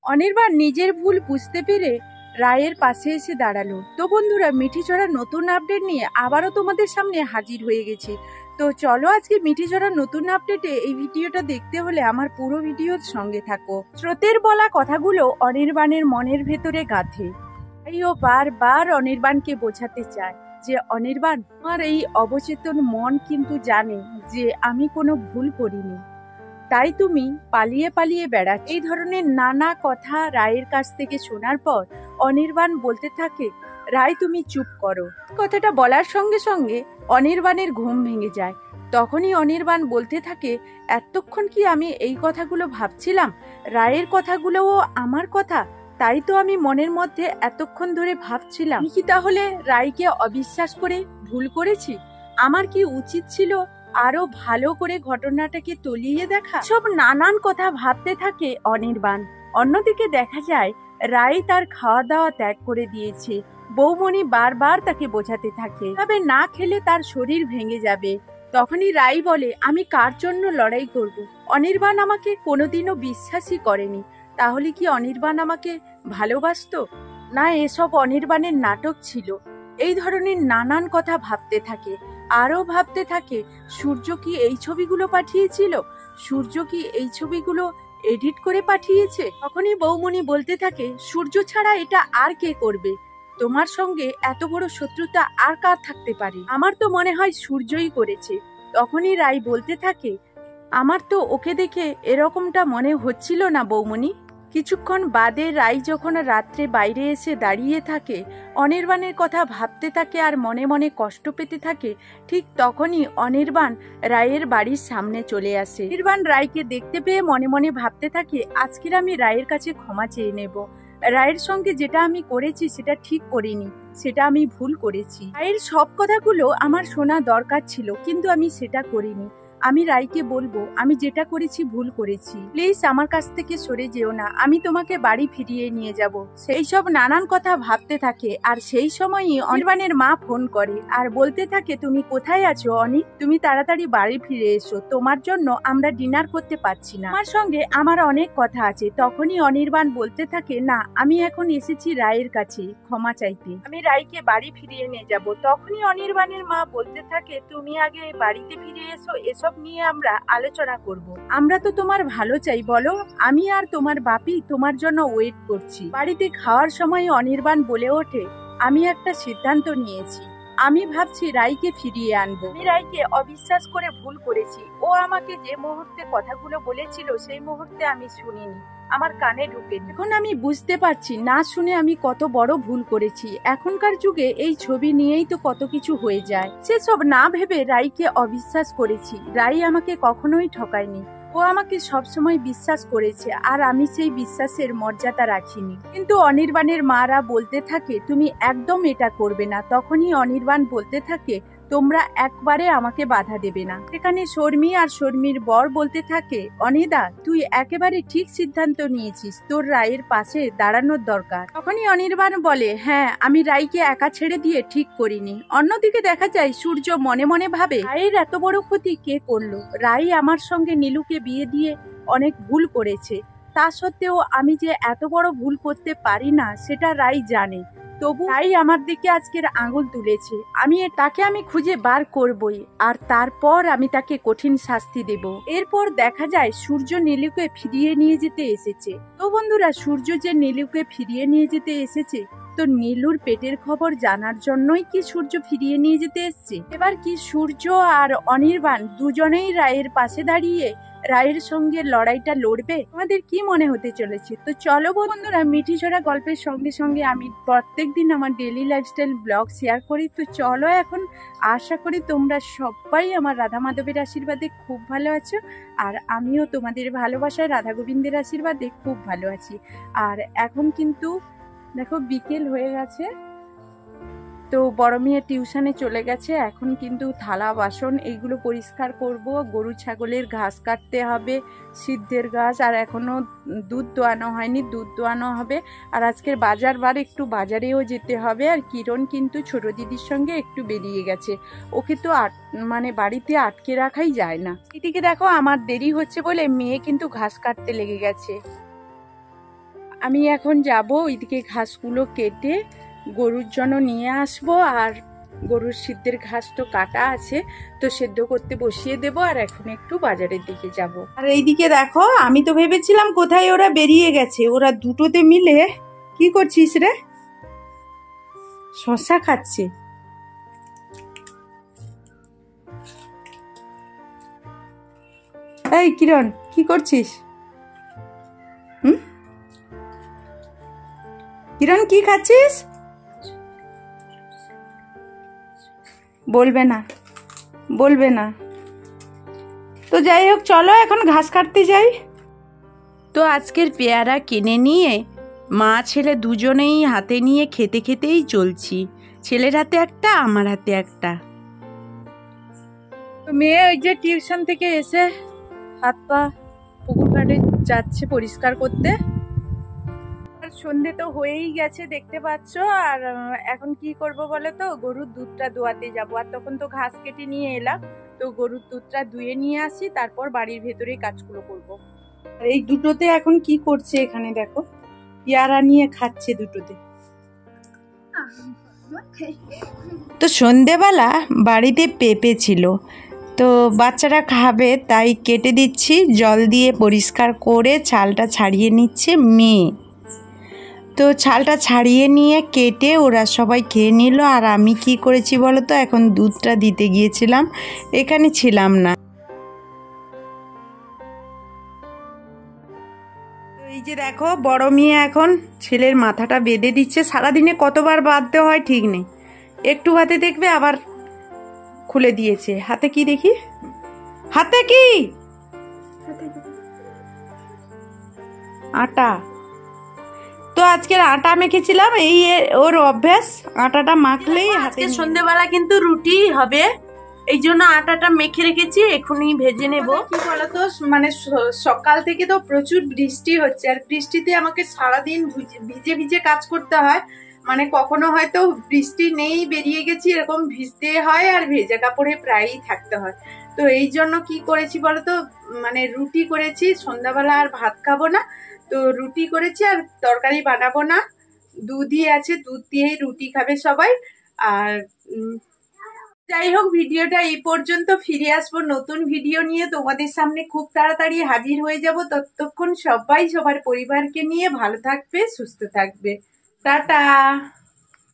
অনির্বাণ নিজের ভুল বুঝতে পেরে রায়ের পাশে এসে দাঁড়ালো। তো বন্ধুরা, মিঠিঝরার নতুন আপডেট নিয়ে আবারও তোমাদের সামনে হাজির হয়ে গেছি। তো চলো আজকে মিঠিঝরার নতুন আপডেটে এই ভিডিওটা দেখতে হলে আমার পুরো ভিডিওর সঙ্গে থাকো। স্রোতের বলা কথাগুলো অনির্বাণের মনের ভেতরে গাঁথে। ও বারবার অনির্বাণকে বোঝাতে চায় যে অনির্বাণ, আমার এই অবচেতন মন কিন্তু জানে যে আমি কোনো ভুল করিনি, তাই তুমি পালিয়ে পালিয়ে বেড়াচ্ছ। এই ধরনের নানা কথা রায়ের কাছ থেকে শোনার পর অনির্বাণ বলতে থাকে, রায় তুমি চুপ করো। কথাটা বলার সঙ্গে সঙ্গে অনির্বাণের ঘুম ভেঙে যায়। তখনই অনির্বাণ বলতে থাকে, এতক্ষণ কি আমি এই কথাগুলো ভাবছিলাম? রায়ের কথাগুলোও আমার কথা, তাই তো আমি মনের মধ্যে এতক্ষণ ধরে ভাবছিলাম। কি তাহলে রায়কে অবিশ্বাস করে ভুল করেছি? আমার কি উচিত ছিল আরো ভালো করে ঘটনাটাকে তলিয়ে দেখা? সব নানান কথা ভাবতে থাকে অনির্বাণ। অন্যদিকে দেখা যায় রায় তার খাওয়া দাওয়া ত্যাগ করে দিয়েছে। বৌমণি বারবার তাকে বোঝাতে থাকে, তবে না খেলে তার শরীর ভেঙে যাবে। তখনই রায় বলে, আমি কার জন্য লড়াই করব? অনির্বাণ আমাকে কোনোদিনও বিশ্বাসই করেনি। তাহলে কি অনির্বাণ আমাকে ভালোবাসতো? না, এসব অনির্বাণের নাটক ছিল। এই ধরনের নানান কথা ভাবতে থাকে। আরও ভাবতে থাকে, সূর্য কি এই ছবিগুলো পাঠিয়েছিল? সূর্য কি এই ছবিগুলো এডিট করে পাঠিয়েছে? তখনই বৌমণি বলতে থাকে, সূর্য ছাড়া এটা আর কে করবে? তোমার সঙ্গে এত বড় শত্রুতা আর কার থাকতে পারে? আমার তো মনে হয় সূর্যই করেছে। তখনই রাই বলতে থাকে, আমার তো ওকে দেখে এরকমটা মনে হচ্ছিল না বৌমণি। কিছুক্ষণ বাদে রাই যখন রাত্রে বাইরে এসে দাঁড়িয়ে থাকে, অনির্বাণের কথা ভাবতে থাকে আর মনে মনে কষ্ট পেতে থাকে, ঠিক তখনই অনির্বাণ রায়ের বাড়ির সামনে চলে আসে। অনির্বাণ রায়কে দেখতে পেয়ে মনে মনে ভাবতে থাকে, আজকের আমি রায়ের কাছে ক্ষমা চেয়ে নেব। রায়ের সঙ্গে যেটা আমি করেছি সেটা ঠিক করিনি, সেটা আমি ভুল করেছি। রায়ের সব কথাগুলো আমার শোনা দরকার ছিল, কিন্তু আমি সেটা করিনি। আমি রায়কে বলবো আমি যেটা করেছি ভুল করেছি, প্লিজ আমার কাছ থেকে সরে যেও না, আমি তোমাকে বাড়ি ফিরিয়ে নিয়ে যাব। সেই সব নানান কথা ভাবতে থাকে। আর সেই সময়ই অনির্বাণের মা ফোন করে আর বলতে থাকে, তুমি কোথায় আছো অনি? তুমি তাড়াতাড়ি বাড়ি ফিরে এসো, তোমার জন্য আমরা ডিনার করতে পারছি না, আমার সঙ্গে আমার অনেক কথা আছে। তখনই অনির্বাণ বলতে থাকে, না, আমি এখন এসেছি রায়ের কাছে ক্ষমা চাইতে, আমি রায়কে বাড়ি ফিরিয়ে নিয়ে যাব। তখনই অনির্বাণের মা বলতে থাকে, তুমি আগে বাড়িতে ফিরে এসো, এসব নিয়ে আমরা আলোচনা করব। আমরা তো তোমার ভালো চাই, বলো, আমি আর তোমার বাপি তোমার জন্য ওয়েট করছি। বাড়িতে খাওয়ার সময় অনির্বাণ বলে ওঠে, আমি একটা সিদ্ধান্ত নিয়েছি, আমি ভাবছি রাইকে ফিরিয়ে আনবো। আমি রাইকে অবিশ্বাস করে ভুল করেছি। ও আমাকে যে মুহূর্তে কথাগুলো বলেছিল সেই মুহূর্তে আমি শুনিনি, আমার কানে ঢুকেনি। এখন আমি বুঝতে পারছি না শুনে আমি কত বড় ভুল করেছি। এখনকার যুগে এই ছবি নিয়েই তো কত কিছু হয়ে যায়। সেসব না ভেবে রাইকে অবিশ্বাস করেছি। রাই আমাকে কখনোই ঠকায়নি, ও আমাকে সবসময় বিশ্বাস করেছে আর আমি সেই বিশ্বাসের মর্যাদা রাখিনি। কিন্তু অনির্বাণের মারা বলতে থাকে, তুমি একদম এটা করবে না। তখনই অনির্বাণ বলতে থাকে, তোমরা একবারে আমাকে বাধা দেবে না। সেখানে শর্মী আর শর্মীর বর বলতে থাকে, অনিদা, তুই একেবারে ঠিক সিদ্ধান্ত নিয়েছিস, তোর রায়ের পাশে দাঁড়ানোর দরকার। তখনই অনির্বাণ বলে, হ্যাঁ, আমি রাইকে একা ছেড়ে দিয়ে ঠিক করিনি। অন্যদিকে দেখা যায় সূর্য মনে মনে ভাবে, রায়ের এত বড় ক্ষতি কে করলো? রাই আমার সঙ্গে নীলুকে বিয়ে দিয়ে অনেক ভুল করেছে, তা সত্ত্বেও আমি যে এত বড় ভুল করতে পারি না সেটা রাই জানে। তবু রাই আমার দিকে আজকের আঙুল তুলেছে, তাকে আমি খুঁজে বার করবই, আর তারপর আমি তাকে কঠিন শাস্তি দেব। এরপর দেখা যায় সূর্য নীলুকে ফিরিয়ে নিয়ে যেতে এসেছে। তো বন্ধুরা, সূর্য যে নীলুকে ফিরিয়ে নিয়ে যেতে এসেছে, তো নীলুর পেটের খবর জানার জন্যই কি সূর্য ফিরিয়ে নিয়ে যেতে এসছে? এবার কি সূর্য আর অনির্বাণ দুজনেই রায়ের পাশে দাঁড়িয়ে রায়ের সঙ্গে লড়াইটা লড়বে? আমাদের কি মনে হতে চলেছে? তো চলো বন্ধুরা, মিঠিঝরা গল্পের সঙ্গে সঙ্গে আমি প্রত্যেকদিন আমার ডেইলি লাইফস্টাইল ব্লগ শেয়ার করি। তো চলো, এখন আশা করি তোমরা সবাই আমার রাধা মাধবের আশীর্বাদে খুব ভালো আছো, আর আমিও তোমাদের ভালোবাসায় রাধা গোবিন্দের আশীর্বাদে খুব ভালো আছি। আর এখন কিন্তু দেখো বিকেল হয়ে গেছে, তো বড় মেয়ে টিউশনে চলে গেছে। এখন কিন্তু থালা বাসন এইগুলো পরিষ্কার করব, গরু ছাগলের ঘাস কাটতে হবে, সিদ্ধের ঘাস, আর এখনো দুধ দোয়ানো হয়নি, দুধ দোয়ানো হবে। আর আজকের বাজার বার, একটু বাজারেও যেতে হবে। আর কিরণ কিন্তু ছোট দিদির সঙ্গে একটু বেরিয়ে গেছে, ওকে তো বাড়িতে আটকে রাখাই যায় না। এদিকে দেখো আমার দেরি হচ্ছে বলে মেয়ে কিন্তু ঘাস কাটতে লেগে গেছে। আমি এখন যাব ওইদিকে ঘাসগুলো কেটে গরুর জন্য নিয়ে আসবো। আর গরুর সিদ্ধের ঘাস তো কাটা আছে, তো সেদ্ধ করতে বসিয়ে দেব। আর এখন একটু বাজারের দিকে যাব। আর এইদিকে দেখো, আমি তো ভেবেছিলাম কোথায় ওরা বেরিয়ে গেছে। ওরা দুটোতে মিলে কি করছিস রে? শশা খাচ্ছে। এই কিরণ, কি করছিস? কিরণ, কি খাচ্ছিস? বলবে না, বলবে না। তো যাই হোক, চলো এখন ঘাস কাটতে যাই। তো আজকের পেয়ারা কিনে নিয়ে মা ছেলে দুজনেই হাতে নিয়ে খেতে খেতেই চলছি। ছেলের হাতে একটা, আমার হাতে একটা। তো মেয়ে ওই যে টিউশন থেকে এসে হাত পা পুকুর ঘাটে যাচ্ছে পরিষ্কার করতে। আর সন্ধে তো হয়েই গেছে দেখতে পাচ্ছ। আর এখন কি করব বলো তো, গরুর দুধটা দোয়াতে যাব। আর তখন তো ঘাস কেটে নিয়ে এলাম, তো গরুর দুধটা ধুয়ে নিয়ে আসি, তারপর বাড়ির ভেতরে কাজগুলো করব। আর এই দুটোতে এখন কি করছে এখানে দেখো, পেয়ারা নিয়ে খাচ্ছে দুটোতে। তো সন্ধেবেলা বাড়িতে পেঁপে ছিল, তো বাচ্চারা খাবে তাই কেটে দিচ্ছি, জল দিয়ে পরিষ্কার করে ছালটা ছাড়িয়ে নিচ্ছে মেয়ে। তো ছালটা ছাড়িয়ে নিয়ে কেটে ওরা সবাই খেয়ে নিল। আর আমি কি করেছি বলো তো, এখন দুধটা দিতে গিয়েছিলাম, এখানে ছিলাম না। এই যে দেখো, বড় মেয়ে এখন ছেলের মাথাটা বেঁধে দিচ্ছে। সারাদিনে কতবার বাঁধতে হয় ঠিক নেই, একটু হাতে দেখবে আবার খুলে দিয়েছে। হাতে কি দেখি, হাতে কি? আটা। তো আজকের আটা মেখেছিলাম, এই ওর অভ্যাস, আটাটা মাখলেই হাতে। সন্ধ্যেবেলা কিন্তু রুটি হবে, এই জন্য আটাটা মেখে রেখেছি, এখনই ভেজে নেব। কি বলতো, মানে সকাল থেকে তো প্রচুর বৃষ্টি হচ্ছে, আর বৃষ্টিতে আমাকে সারাদিন ভিজে ভিজে কাজ করতে হয়। মানে কখনো হয়তো বৃষ্টি নেই, বেরিয়ে গেছি, এরকম ভিজতে হয়, আর ভেজা কাপড়ে প্রায়ই থাকতে হয়। তো এই জন্য কি করেছি বলতো, মানে রুটি করেছি। সন্ধ্যাবেলা আর ভাত খাবো না, তো রুটি করেছি, আর তরকারি বানাবো না। দুধই আছে, দুধ দিয়েই রুটি খাবে সবাই। আর যাই হোক, ভিডিওটা এই পর্যন্ত। ফিরে আসবো নতুন ভিডিও নিয়ে, তোমাদের সামনে খুব তাড়াতাড়ি হাজির হয়ে যাব। ততক্ষণ সবাই সবার পরিবারকে নিয়ে ভালো থাকবে, সুস্থ থাকবে। টাটা।